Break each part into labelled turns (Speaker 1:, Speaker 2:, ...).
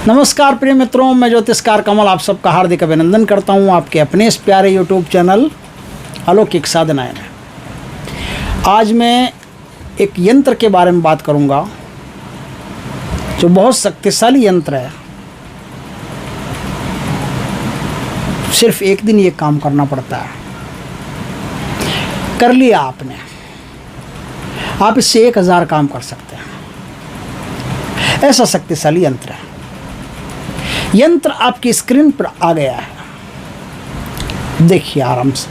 Speaker 1: नमस्कार प्रिय मित्रों, मैं ज्योतिषकार कमल आप सबका हार्दिक अभिनंदन करता हूं आपके अपने इस प्यारे यूट्यूब चैनल अलौकिक साधनाएं में। आज मैं एक यंत्र के बारे में बात करूंगा जो बहुत शक्तिशाली यंत्र है। सिर्फ एक दिन ये काम करना पड़ता है। कर लिया आपने, आप इससे 1000 काम कर सकते हैं। ऐसा शक्तिशाली यंत्र है। यंत्र आपकी स्क्रीन पर आ गया है, देखिए आराम से।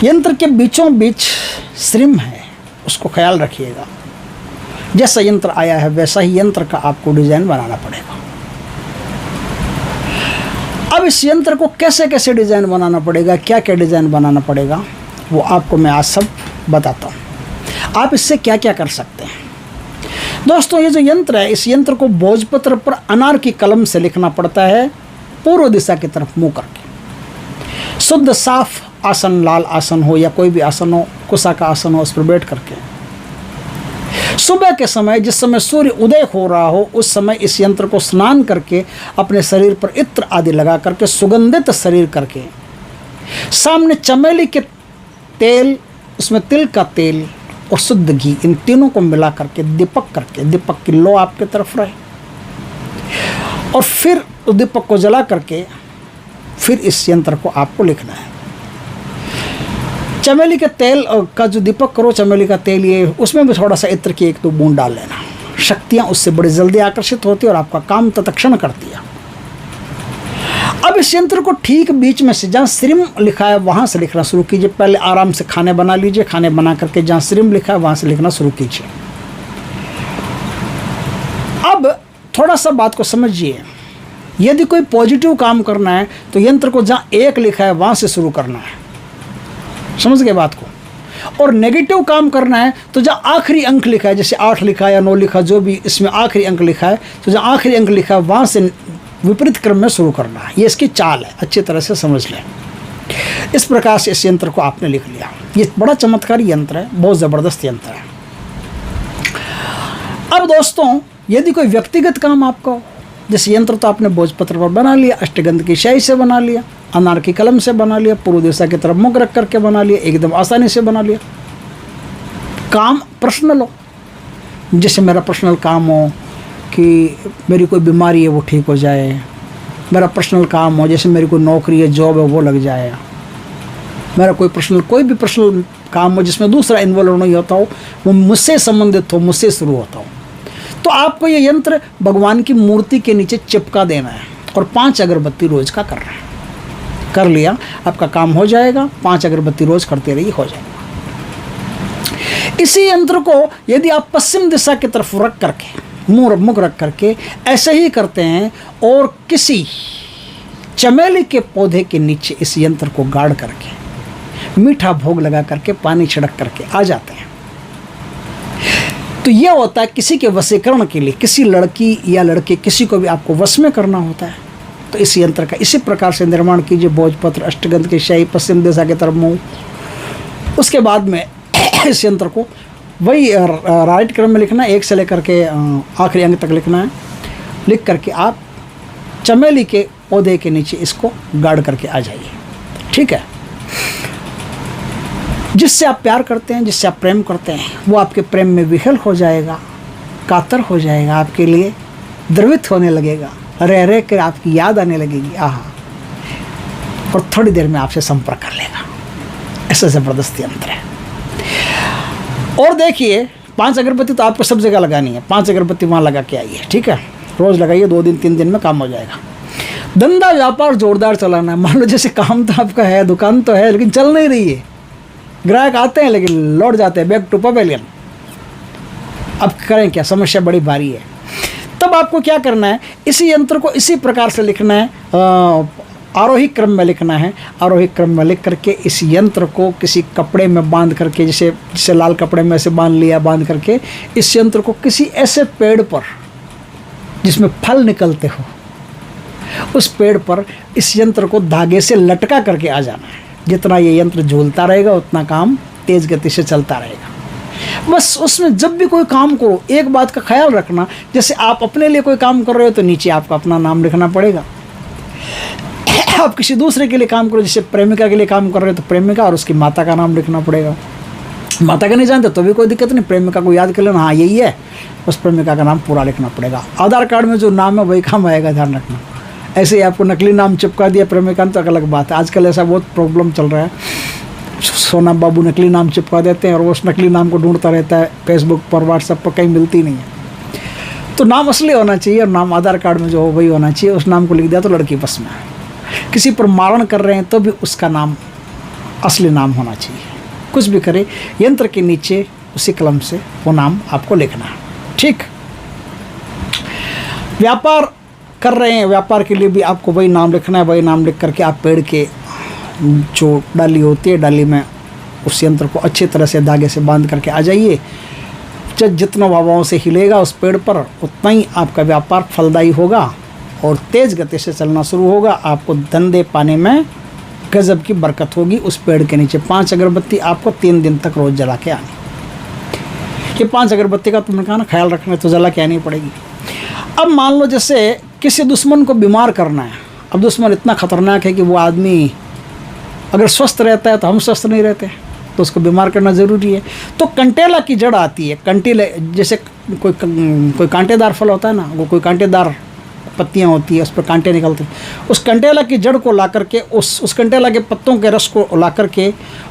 Speaker 1: यंत्र के बीचों बीच श्रिम है, उसको ख्याल रखिएगा। जैसा यंत्र आया है वैसा ही यंत्र का आपको डिजाइन बनाना पड़ेगा। अब इस यंत्र को कैसे कैसे डिजाइन बनाना पड़ेगा, क्या क्या डिजाइन बनाना पड़ेगा, वो आपको मैं आज सब बताता हूँ। आप इससे क्या क्या कर सकते हैं। दोस्तों, ये जो यंत्र है, इस यंत्र को भोजपत्र पर अनार की कलम से लिखना पड़ता है, पूर्व दिशा की तरफ मुंह करके। शुद्ध साफ आसन, लाल आसन हो या कोई भी आसन हो, कुशा का आसन हो, उस पर बैठ करके। सुबह के समय, जिस समय सूर्य उदय हो रहा हो, उस समय इस यंत्र को स्नान करके अपने शरीर पर इत्र आदि लगा करके सुगंधित शरीर करके, सामने चमेली के तेल, उसमें तिल का तेल और शुद्ध घी, इन तीनों को मिला करके दीपक की लो आपके तरफ रहे, और फिर उस दीपक को जला करके फिर इस यंत्र को आपको लिखना है। चमेली के तेल का जो दीपक करो, चमेली का तेल, ये उसमें भी थोड़ा सा इत्र की 1-2 बूंद डाल लेना। शक्तियाँ उससे बड़ी जल्दी आकर्षित होती है और आपका काम तत्क्षण करती है। अब इस यंत्र को ठीक बीच में से, जहाँ श्रिम लिखा है वहाँ से लिखना शुरू कीजिए। पहले आराम से खाने बना लीजिए, खाने बना करके जहाँ श्रिम लिखा है वहाँ से लिखना शुरू कीजिए। अब थोड़ा सा बात को समझिए। यदि कोई पॉजिटिव काम करना है तो यंत्र को जहाँ 1 लिखा है वहाँ से शुरू करना है, समझ गए बात को। और नेगेटिव काम करना है तो जहाँ आखिरी अंक लिखा है, जैसे 8 लिखा है या 9 लिखा, जो भी इसमें आखिरी अंक लिखा है, तो जहाँ आखिरी अंक लिखा है वहाँ से विपरीत क्रम में शुरू करना है। ये इसकी चाल है, अच्छी तरह से समझ लें। इस प्रकार से इस यंत्र को आपने लिख लिया। ये बड़ा चमत्कारी यंत्र है, बहुत ज़बरदस्त यंत्र है। अब दोस्तों, यदि कोई व्यक्तिगत काम आपका हो, जैसे यंत्र तो आपने भोजपत्र पर बना लिया, अष्टगंध की स्याही से बना लिया, अनार की कलम से बना लिया, पूर्व दिशा की तरफ मुख रख करके बना लिया, एकदम आसानी से बना लिया। काम पर्सनल हो, जैसे मेरा पर्सनल काम हो कि मेरी कोई बीमारी है वो ठीक हो जाए, मेरा पर्सनल काम हो जैसे मेरी कोई नौकरी है, जॉब है, वो लग जाए, मेरा कोई भी पर्सनल काम हो जिसमें दूसरा इन्वॉल्व नहीं होता हो, वो मुझसे संबंधित हो, मुझसे शुरू होता हो, तो आपको ये यंत्र भगवान की मूर्ति के नीचे चिपका देना है और 5 अगरबत्ती रोज का करना है। कर लिया, आपका काम हो जाएगा। 5 अगरबत्ती रोज करते रहिए, हो जाएगा। इसी यंत्र को यदि आप पश्चिम दिशा की तरफ रख करके, मुख रख करके ऐसे ही करते हैं और किसी चमेली के पौधे के नीचे इस यंत्र को गाड़ करके मीठा भोग लगा करके पानी छिड़क करके आ जाते हैं, तो यह होता है किसी के वशीकरण के लिए। किसी लड़की या लड़के, किसी को भी आपको वश में करना होता है तो इस यंत्र का इसी प्रकार से निर्माण कीजिए। भोजपत्र, अष्टगंध की स्याही, पश्चिम दिशा की तरफ मुँह। उसके बाद में इस यंत्र को वही राइट क्रम में लिखना है, 1 से लेकर के आखिरी अंक तक लिखना है। लिख करके आप चमेली के पौधे के नीचे इसको गाड़ करके आ जाइए, ठीक है। जिससे आप प्यार करते हैं, जिससे आप प्रेम करते हैं, वो आपके प्रेम में विहल हो जाएगा, कातर हो जाएगा, आपके लिए द्रवित होने लगेगा, रह रह कर आपकी याद आने लगेगी, आहा, और थोड़ी देर में आपसे संपर्क कर लेगा। ऐसा ज़बरदस्त यंत्र है। और देखिए, 5 अगरबत्ती तो आपको सब जगह लगानी है। 5 अगरबत्ती वहाँ लगा के आइए, ठीक है। रोज़ लगाइए, 2 दिन 3 दिन में काम हो जाएगा। धंधा व्यापार जोरदार चलाना है। मान लो जैसे काम तो आपका है, दुकान तो है, लेकिन चल नहीं रही है, ग्राहक आते हैं लेकिन लौट जाते हैं, बैक टू पवेलियन। अब करें क्या, समस्या बड़ी भारी है। तब आपको क्या करना है, इसी यंत्र को इसी प्रकार से लिखना है, आरोही क्रम में लिखना है। आरोही क्रम में लिख करके इस यंत्र को किसी कपड़े में बांध करके, जैसे लाल कपड़े में ऐसे बांध लिया, बांध करके इस यंत्र को किसी ऐसे पेड़ पर जिसमें फल निकलते हो, उस पेड़ पर इस यंत्र को धागे से लटका करके आ जाना है। जितना ये यंत्र झूलता रहेगा उतना काम तेज गति से चलता रहेगा। बस उसमें जब भी कोई काम करो एक बात का ख्याल रखना, जैसे आप अपने लिए कोई काम कर रहे हो तो नीचे आपको अपना नाम लिखना पड़ेगा। आप किसी दूसरे के लिए काम करो, जैसे प्रेमिका के लिए काम कर रहे हो तो प्रेमिका और उसकी माता का नाम लिखना पड़ेगा। माता का नहीं जानते तो भी कोई दिक्कत नहीं, प्रेमिका को याद कर लेना, हाँ यही है, उस प्रेमिका का नाम पूरा लिखना पड़ेगा। आधार कार्ड में जो नाम है वही काम आएगा, ध्यान रखना। ऐसे ही आपको नकली नाम चिपका दिया प्रेमिका तो अलग बात है। आजकल ऐसा बहुत प्रॉब्लम चल रहा है, सोना बाबू नकली नाम चिपका देते हैं और वो उस नकली नाम को ढूंढता रहता है फेसबुक पर, व्हाट्सएप पर, कहीं मिलती नहीं है। तो नाम असली होना चाहिए और नाम आधार कार्ड में जो हो वही होना चाहिए। उस नाम को लिख दिया तो लड़की बस में। किसी पर मारण कर रहे हैं तो भी उसका नाम असली नाम होना चाहिए। कुछ भी करे यंत्र के नीचे उसी कलम से वो नाम आपको लिखना है, ठीक। व्यापार कर रहे हैं, व्यापार के लिए भी आपको वही नाम लिखना है। वही नाम लिख करके आप पेड़ के जो डाली होती है, डाली में उस यंत्र को अच्छी तरह से धागे से बांध करके आ जाइए। जितना हवाओं से हिलेगा उस पेड़ पर उतना ही आपका व्यापार फलदायी होगा और तेज़ गति से चलना शुरू होगा। आपको धंधे पाने में गजब की बरकत होगी। उस पेड़ के नीचे 5 अगरबत्ती आपको 3 दिन तक रोज़ जला के आनी। ये 5 अगरबत्ती का तुमने कहा ना ख्याल रखना, तो जला के आनी पड़ेगी। अब मान लो जैसे किसी दुश्मन को बीमार करना है। अब दुश्मन इतना ख़तरनाक है कि वो आदमी अगर स्वस्थ रहता है तो हम स्वस्थ नहीं रहते, तो उसको बीमार करना ज़रूरी है। तो कंटेला की जड़ आती है, कंटीले जैसे कोई कांटेदार फल होता है ना, वो कोई कांटेदार पत्तियां होती है, उस पर कांटे निकलते हैं। उस कंटेला की जड़ को ला करके उस कंटेला के पत्तों के रस को ला करके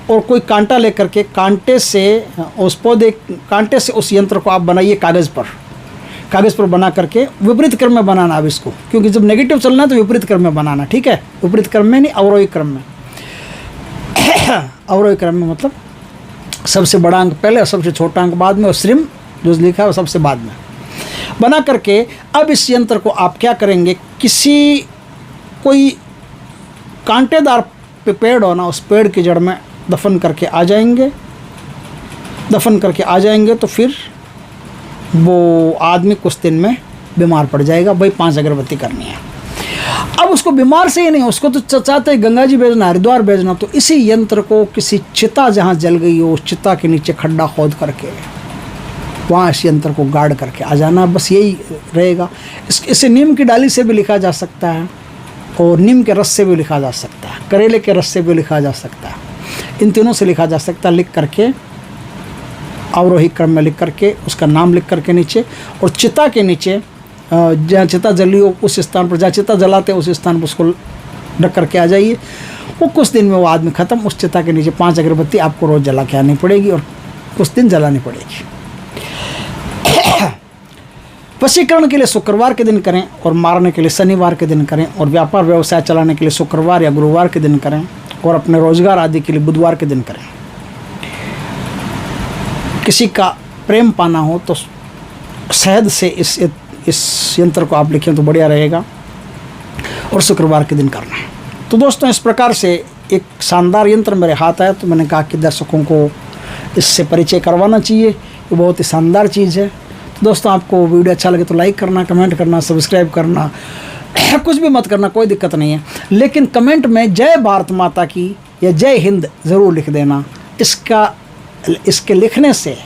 Speaker 1: और कोई कांटा लेकर के कांटे से उस यंत्र को आप बनाइए कागज़ पर बना करके विपरीत क्रम में बनाना। अब इसको क्योंकि जब नेगेटिव चलना है तो विपरीत क्रम में बनाना, ठीक है। विपरीत क्रम में नहीं, अवरोही क्रम में। अवरोही क्रम में मतलब सबसे बड़ा अंक पहले और सबसे छोटा अंक बाद में, और श्रीम जो लिखा है वो सबसे बाद में बना करके। अब इस यंत्र को आप क्या करेंगे, कोई कांटेदार पेड़ हो ना, उस पेड़ की जड़ में दफन करके आ जाएंगे तो फिर वो आदमी कुछ दिन में बीमार पड़ जाएगा। भाई 5 अगरबत्ती करनी है। अब उसको बीमार से ही नहीं, उसको तो चाहते गंगा जी भेजना, हरिद्वार भेजना। तो इसी यंत्र को किसी चिता जहाँ जल गई हो उस चिता के नीचे खड्डा खोद करके वहाँ इस यंत्र को गाड़ करके आ जाना। बस यही रहेगा। इसे नीम की डाली से भी लिखा जा सकता है और नीम के रस से भी लिखा जा सकता है, करेले के रस से भी लिखा जा सकता है, इन तीनों से लिखा जा सकता है। लिख करके अवरोही क्रम में लिख करके उसका नाम लिख करके नीचे, और चिता के नीचे जहाँ चिता जली हो उस स्थान पर, जहाँ चिता जलाते उस स्थान पर उसको रख करके आ जाइए। वो कुछ दिन में वो आदमी ख़त्म। उस चिता के नीचे 5 अगरबत्ती आपको रोज़ जला के आनी पड़ेगी और कुछ दिन जलानी पड़ेगी। वशीकरण के लिए शुक्रवार के दिन करें और मारने के लिए शनिवार के दिन करें, और व्यापार व्यवसाय चलाने के लिए शुक्रवार या गुरुवार के दिन करें, और अपने रोजगार आदि के लिए बुधवार के दिन करें। किसी का प्रेम पाना हो तो शहद से इस यंत्र को आप लिखें तो बढ़िया रहेगा, और शुक्रवार के दिन करना है। तो दोस्तों, इस प्रकार से एक शानदार यंत्र मेरे हाथ आया तो मैंने कहा कि दर्शकों को इससे परिचय करवाना चाहिए। ये बहुत ही शानदार चीज़ है। तो दोस्तों, आपको वीडियो अच्छा लगे तो लाइक करना, कमेंट करना, सब्सक्राइब करना, कुछ भी मत करना, कोई दिक्कत नहीं है। लेकिन कमेंट में जय भारत माता की या जय हिंद ज़रूर लिख देना। इसके लिखने से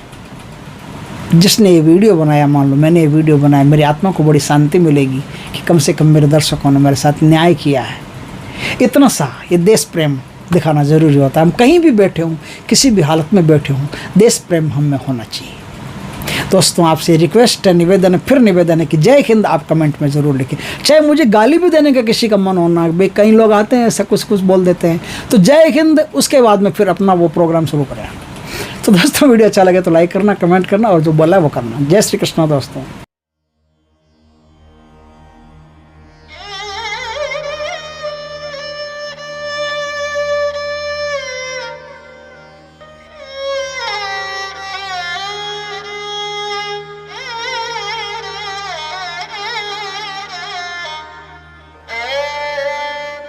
Speaker 1: जिसने ये वीडियो बनाया, मान लो मैंने ये वीडियो बनाया, मेरी आत्मा को बड़ी शांति मिलेगी कि कम से कम मेरे दर्शकों ने मेरे साथ न्याय किया है। इतना सा ये देश प्रेम दिखाना ज़रूरी होता है। हम कहीं भी बैठे हों, किसी भी हालत में बैठे हों, देश प्रेम हम में होना चाहिए। दोस्तों, आपसे रिक्वेस्ट है, निवेदन है, फिर निवेदन है कि जय हिंद आप कमेंट में ज़रूर लिखें। चाहे मुझे गाली भी देने का किसी का मन होना, भाई कई लोग आते हैं ऐसा कुछ बोल देते हैं, तो जय हिंद उसके बाद में फिर अपना वो प्रोग्राम शुरू करें। तो दोस्तों, वीडियो अच्छा लगे तो लाइक करना, कमेंट करना, और जो बोला है वो करना। जय श्री कृष्ण दोस्तों।